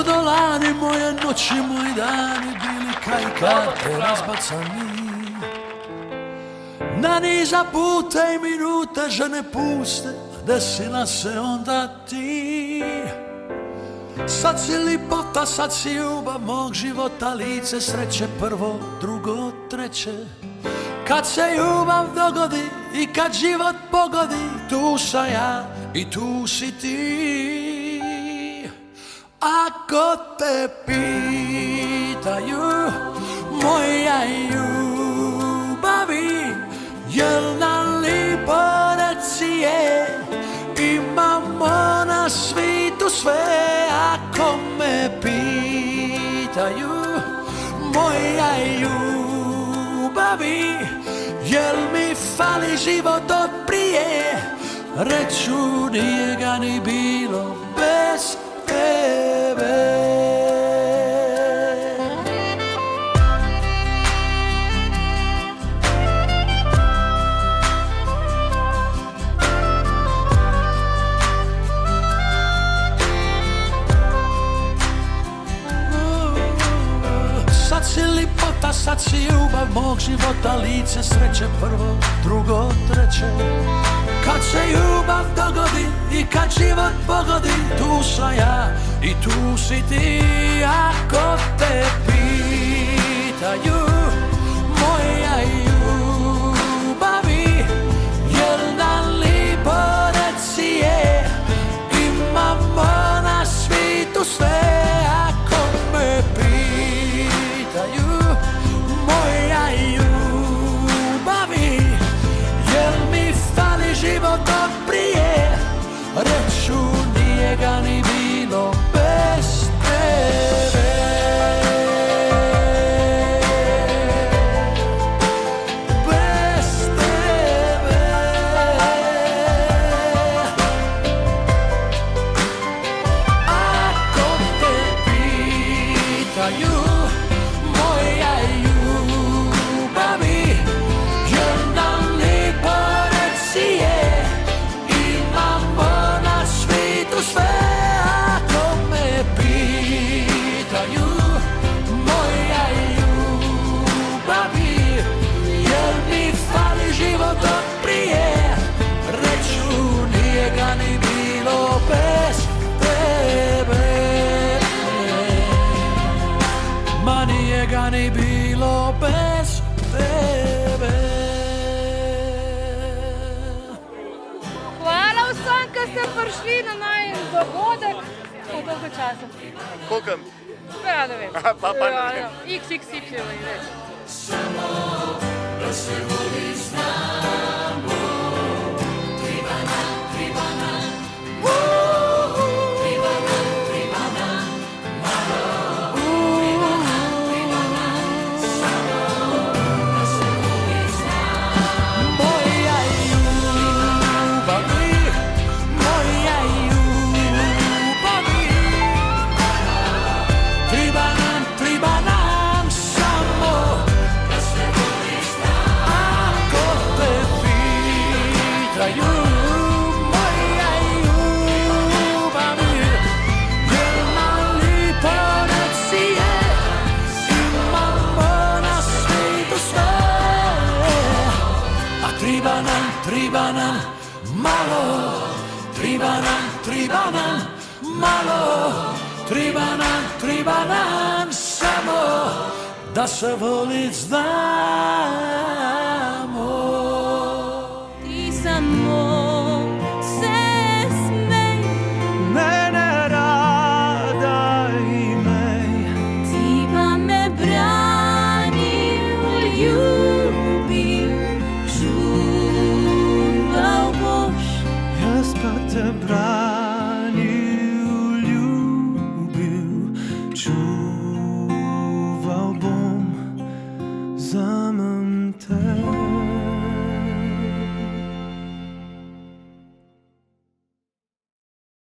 su dolani, moje noći, moji dani bili kaj karte razbacani. Na niza puta i minuta žene puste, desila se onda ti. Sad si lipota, sad si ljubav mog života, lice sreće prvo, drugo, treće. Kad se ljubav dogodi i kad život pogodi, tu sam ja i tu si ti. Ako te pitaju moja ljubavi, jel nam lipo reci je, imamo na svitu sve. Ako me pitaju moja ljubavi, jel mi fali život od prije, reću nije ga ni bilo bez tebe. Sad si lipota, sad si ljubav mog života, lice sreće prvo, drugo, treće. Kad se ljubav dogodi i kad život pogodi, tu sam ja i tu si ti. Ako te pitaju moja ljubavi, jel nam lipo reci je, imamo na svitu sve. Ako me pitaju moja ljubavi, jel mi fali život od prije, reću nije ga ni bilo bez tebe. Bez tebe. Ako te pitaju moja ljubavi, jel nam lipo reci je, imamo na svitu sve. Ako me pitaju moja ljubavi, jel mi fali život od prije, reću nije ga ni bilo bez tebe. Ma nije ga ni bilo bez tebe. Hvala vsem, ki ste prišli na najin dogodek. Koliko časa? Koliko? Ja, ne vem. Pa ne vem. XXY, več. Moja ljubavi, moja ljubavi, triba nam samo da se voliš nam. Ako te pitaju moja ljubavi, jel nam lipo reci je, imamo na svitu sve. A triba nam malo, triba nam malo, triba nam samo da se volit znamo. Ti sam moj.